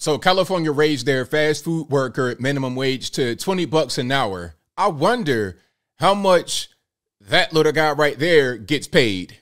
So California raised their fast food worker minimum wage to $20 an hour. I wonder how much that little guy right there gets paid.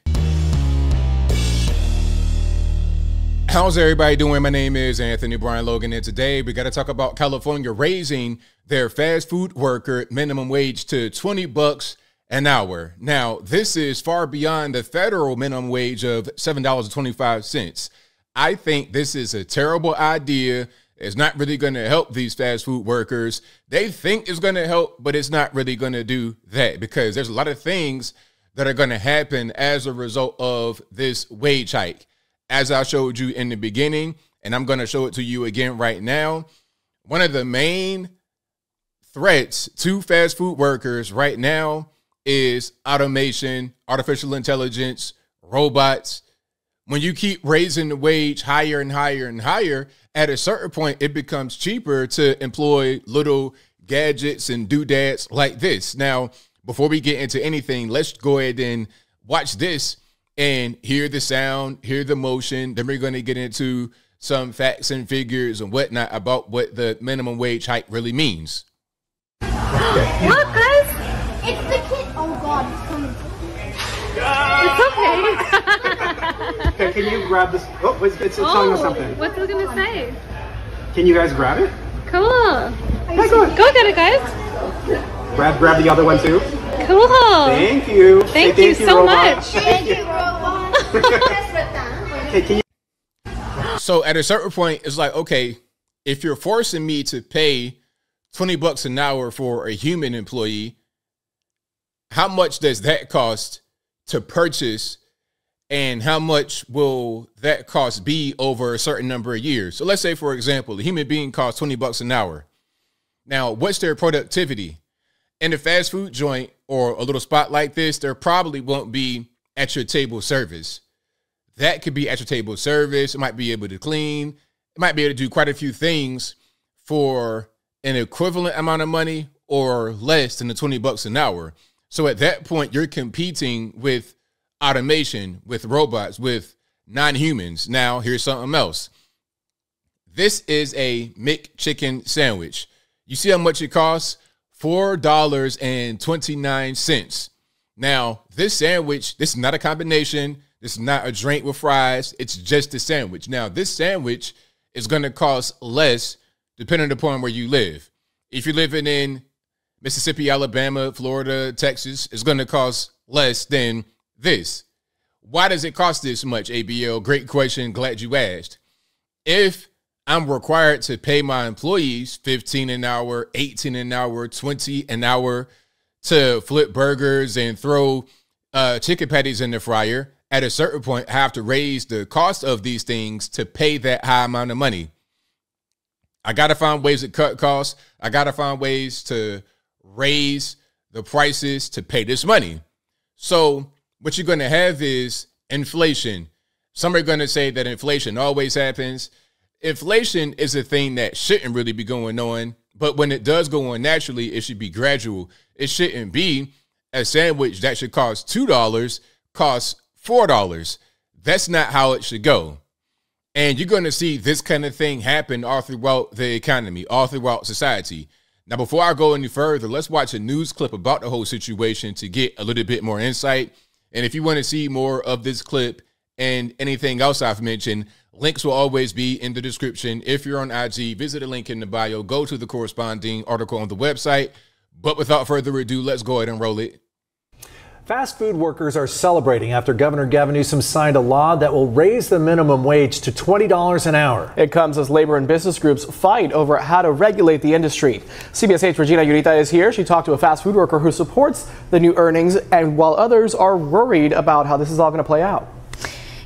How's everybody doing? My name is Anthony Brian Logan, and today we got to talk about California raising their fast food worker minimum wage to $20 an hour. Now, this is far beyond the federal minimum wage of $7.25. I think this is a terrible idea. It's not really going to help these fast food workers. They think it's going to help, but it's not really going to do that because there's a lot of things that are going to happen as a result of this wage hike. As I showed you in the beginning, and I'm going to show it to you again right now, one of the main threats to fast food workers right now is automation, artificial intelligence, robots. When you keep raising the wage higher and higher and higher, at a certain point, it becomes cheaper to employ little gadgets and doodads like this. Now, before we get into anything, let's go ahead and watch this and hear the sound, hear the motion. Then we're going to get into some facts and figures and whatnot about what the minimum wage hike really means. Look, guys! It's the kid! Oh, God, it's coming. It's okay. Can you grab this? Oh, it's telling us something. What's it gonna say? Can you guys grab it? Cool. Hey, go get it, guys. Grab the other one too. Cool. Thank you. Thank you so robot. much. Thank you, robot. Okay, can you? So at a certain point, it's like, okay, if you're forcing me to pay $20 an hour for a human employee, how much does that cost to purchase, and how much will that cost be over a certain number of years? So let's say, for example, a human being costs $20 an hour. Now, what's their productivity? In a fast food joint or a little spot like this, there probably won't be at your table service. That could be at your table service. It might be able to clean. It might be able to do quite a few things for an equivalent amount of money or less than the $20 an hour. So at that point, you're competing with automation, with robots, with non-humans. Now, here's something else. This is a McChicken sandwich. You see how much it costs? $4.29. Now, this sandwich, this is not a combination. This is not a drink with fries. It's just a sandwich. Now, this sandwich is going to cost less depending upon where you live. If you're living in Mississippi, Alabama, Florida, Texas, it's going to cost less than this. Why does it cost this much, ABL? Great question. Glad you asked. If I'm required to pay my employees $15 an hour, $18 an hour, $20 an hour to flip burgers and throw chicken patties in the fryer, at a certain point, I have to raise the cost of these things to pay that high amount of money. I got to find ways to cut costs. I got to find ways to raise the prices to pay this money. So what you're going to have is inflation. Some are going to say that inflation always happens. Inflation is a thing that shouldn't really be going on, but when it does go on naturally, it should be gradual. It shouldn't be a sandwich that should cost $2 costs $4. That's not how it should go. And you're going to see this kind of thing happen all throughout the economy, all throughout society. Now, before I go any further, let's watch a news clip about the whole situation to get a little bit more insight. And if you want to see more of this clip and anything else I've mentioned, links will always be in the description. If you're on IG, visit a link in the bio, go to the corresponding article on the website. But without further ado, let's go ahead and roll it. Fast food workers are celebrating after Governor Gavin Newsom signed a law that will raise the minimum wage to $20 an hour. It comes as labor and business groups fight over how to regulate the industry. CBS 8's Regina Yurita is here. She talked to a fast food worker who supports the new earnings, and while others are worried about how this is all going to play out.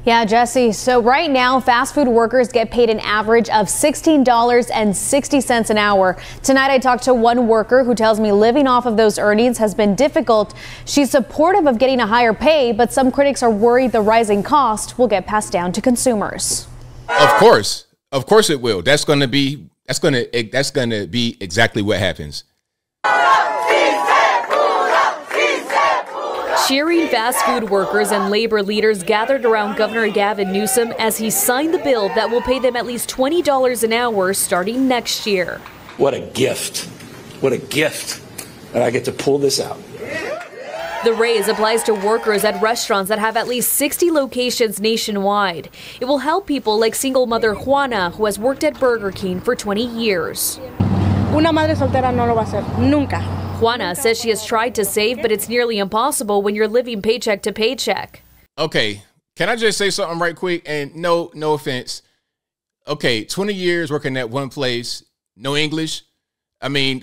Yeah, Jesse. So right now, fast food workers get paid an average of $16.60 an hour. Tonight, I talked to one worker who tells me living off of those earnings has been difficult. She's supportive of getting a higher pay, but some critics are worried the rising cost will get passed down to consumers. Of course it will. That's going to be exactly what happens. Cheering fast food workers and labor leaders gathered around Governor Gavin Newsom as he signed the bill that will pay them at least $20 an hour starting next year. What a gift. What a gift that I get to pull this out. The raise applies to workers at restaurants that have at least 60 locations nationwide. It will help people like single mother Juana, who has worked at Burger King for 20 years. Una madre soltera no lo va a hacer, nunca. Juana says she has tried to save, but it's nearly impossible when you're living paycheck to paycheck. Okay, can I just say something right quick? And no offense. Okay, 20 years working at one place, no English. I mean,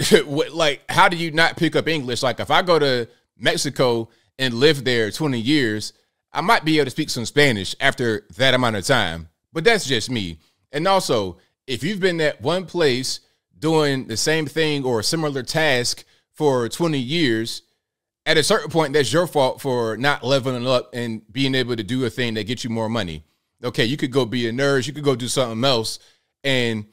like, how do you not pick up English? Like, if I go to Mexico and live there 20 years, I might be able to speak some Spanish after that amount of time. But that's just me. And also, if you've been at one place doing the same thing or a similar task for 20 years, at a certain point, that's your fault for not leveling up and being able to do a thing that gets you more money. Okay, you could go be a nurse, you could go do something else and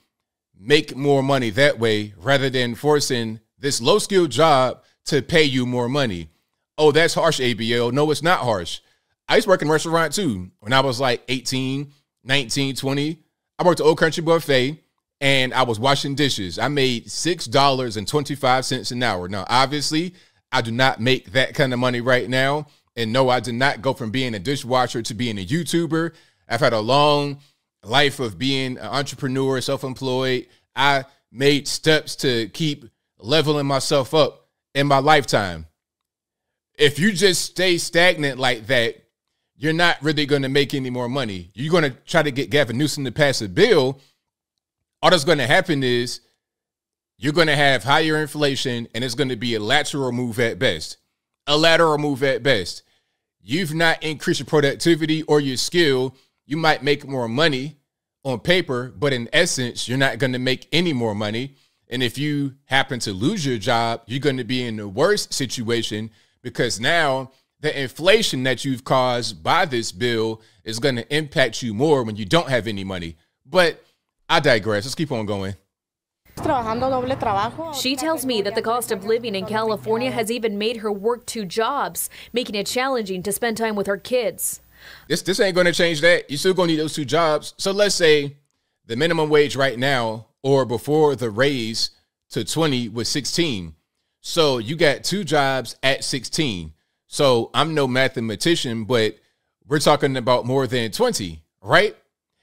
make more money that way rather than forcing this low-skilled job to pay you more money. Oh, that's harsh, ABL. No, it's not harsh. I used to work in a restaurant too. When I was like 18, 19, 20, I worked at Old Country Buffet and I was washing dishes. I made $6.25 an hour. Now, obviously, I do not make that kind of money right now. And no, I did not go from being a dishwasher to being a YouTuber. I've had a long life of being an entrepreneur, self-employed. I made steps to keep leveling myself up in my lifetime. If you just stay stagnant like that, you're not really going to make any more money. You're going to try to get Gavin Newsom to pass a bill. All that's going to happen is you're going to have higher inflation and it's going to be a lateral move at best. A lateral move at best. You've not increased your productivity or your skill. You might make more money on paper, but in essence, you're not going to make any more money. And if you happen to lose your job, you're going to be in the worst situation because now the inflation that you've caused by this bill is going to impact you more when you don't have any money. But I digress. Let's keep on going. She tells me that the cost of living in California has even made her work 2 jobs, making it challenging to spend time with her kids. This ain't going to change that. You're still going to need those 2 jobs. So let's say the minimum wage right now or before the raise to 20 was 16. So you got 2 jobs at 16. So I'm no mathematician, but we're talking about more than 20, right?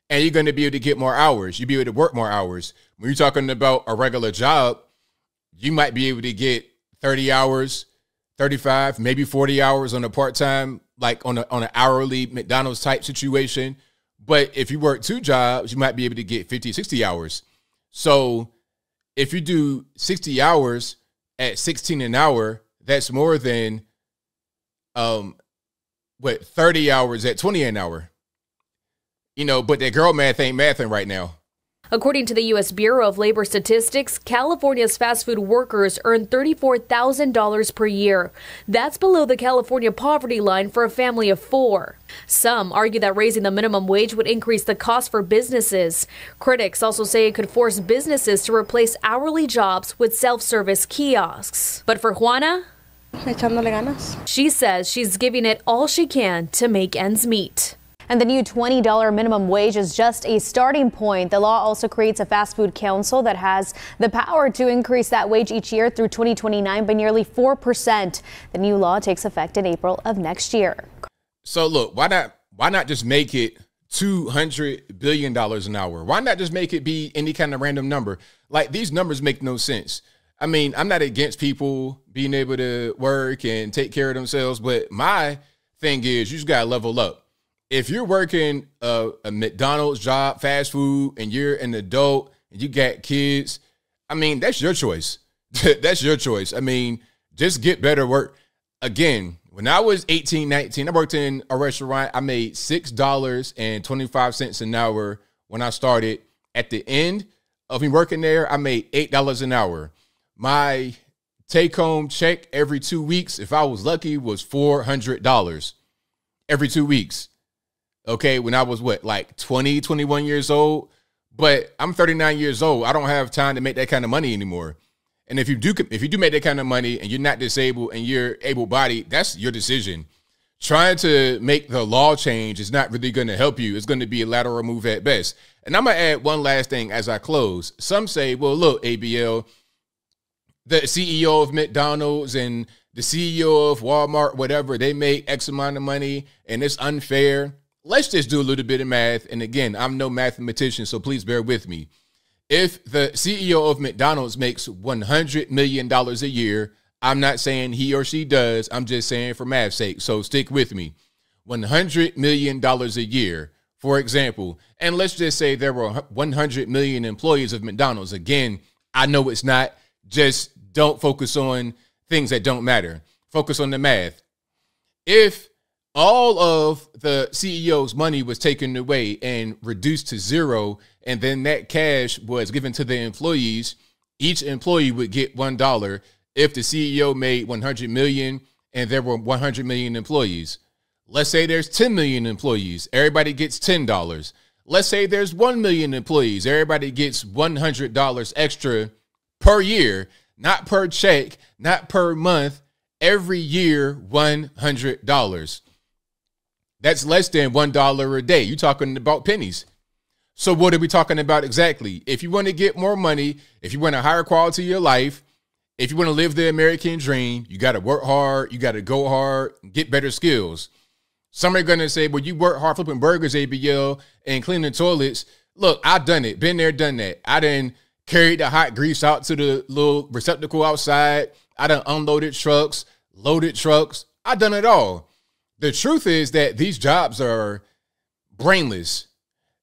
And you're going to be able to get more hours. You'll be able to work more hours. When you're talking about a regular job, you might be able to get 30 hours, 35, maybe 40 hours on a part-time, like on an hourly McDonald's type situation. But if you work 2 jobs, you might be able to get 50, 60 hours. So if you do 60 hours at 16 an hour, that's more than 30 hours at 20 an hour. You know, but that girl math ain't mathing right now. According to the U.S. Bureau of Labor Statistics, California's fast food workers earn $34,000 per year. That's below the California poverty line for a family of 4. Some argue that raising the minimum wage would increase the cost for businesses. Critics also say it could force businesses to replace hourly jobs with self-service kiosks. But for Juana, echándole ganas. She says she's giving it all she can to make ends meet. And the new $20 minimum wage is just a starting point. The law also creates a fast food council that has the power to increase that wage each year through 2029 by nearly 4%. The new law takes effect in April of next year. So look, why not just make it $200 billion an hour? Why not just make it be any kind of random number? Like, these numbers make no sense. I mean, I'm not against people being able to work and take care of themselves, but my thing is you just got to level up. If you're working a McDonald's job, fast food, and you're an adult and you got kids, I mean, that's your choice. That's your choice. I mean, just get better work. Again, when I was 18, 19, I worked in a restaurant. I made $6.25 an hour when I started. At the end of me working there, I made $8 an hour. My take-home check every 2 weeks, if I was lucky, was $400 every 2 weeks. Okay, when I was like 20, 21 years old, but I'm 39 years old. I don't have time to make that kind of money anymore. And if you do make that kind of money and you're not disabled and you're able-bodied, that's your decision. trying to make the law change is not really going to help you. It's going to be a lateral move at best. And I'm going to add one last thing as I close. Some say, well, look, ABL, the CEO of McDonald's and the CEO of Walmart, whatever, they make X amount of money and it's unfair. Let's just do a little bit of math. And again, I'm no mathematician, so please bear with me. If the CEO of McDonald's makes $100 million a year, I'm not saying he or she does. I'm just saying for math's sake. So stick with me. $100 million a year, for example. And let's just say there were 100 million employees of McDonald's. Again, I know it's not. Just don't focus on things that don't matter. Focus on the math. If all of the CEO's money was taken away and reduced to zero, and then that cash was given to the employees, each employee would get $1 if the CEO made 100 million and there were 100 million employees. Let's say there's 10 million employees. Everybody gets $10. Let's say there's 1 million employees. Everybody gets $100 extra per year, not per check, not per month, every year, $100. That's less than $1 a day. You're talking about pennies. So what are we talking about exactly? If you want to get more money, if you want a higher quality of your life, if you want to live the American dream, you got to work hard, you got to go hard, get better skills. Some are going to say, well, you work hard flipping burgers, ABL, and cleaning toilets. Look, I've done it. Been there, done that. I done carried the hot grease out to the little receptacle outside. I done unloaded trucks, loaded trucks. I done it all. The truth is that these jobs are brainless.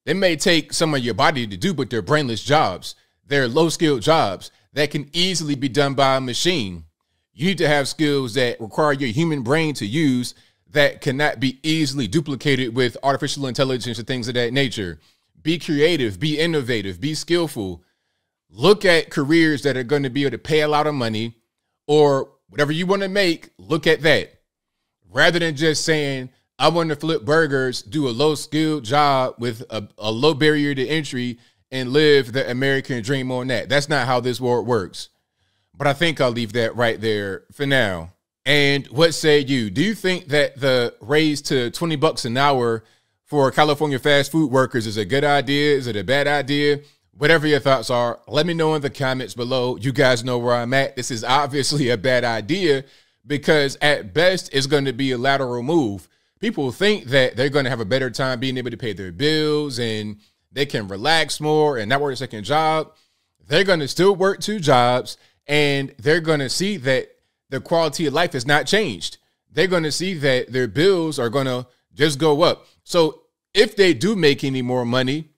They may take some of your body to do, but they're brainless jobs. They're low-skilled jobs that can easily be done by a machine. You need to have skills that require your human brain to use that cannot be easily duplicated with artificial intelligence and things of that nature. Be creative, be innovative, be skillful. Look at careers that are going to be able to pay a lot of money, or whatever you want to make, look at that. Rather than just saying, I want to flip burgers, do a low-skilled job with a low barrier to entry and live the American dream on that. That's not how this world works. But I think I'll leave that right there for now. And what say you? Do you think that the raise to $20 an hour for California fast food workers is a good idea? Is it a bad idea? Whatever your thoughts are, let me know in the comments below. You guys know where I'm at. This is obviously a bad idea because at best it's going to be a lateral move. People think that they're going to have a better time being able to pay their bills and they can relax more and not work a second job. They're going to still work 2 jobs and they're going to see that the quality of life has not changed. They're going to see that their bills are going to just go up. So if they do make any more money,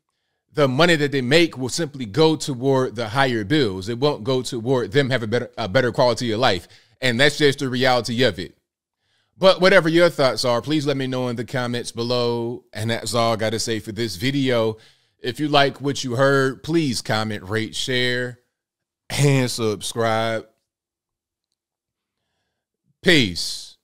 the money that they make will simply go toward the higher bills. It won't go toward them having a better quality of life. And that's just the reality of it. But whatever your thoughts are, please let me know in the comments below. And that's all I got to say for this video. If you like what you heard, please comment, rate, share, and subscribe. Peace.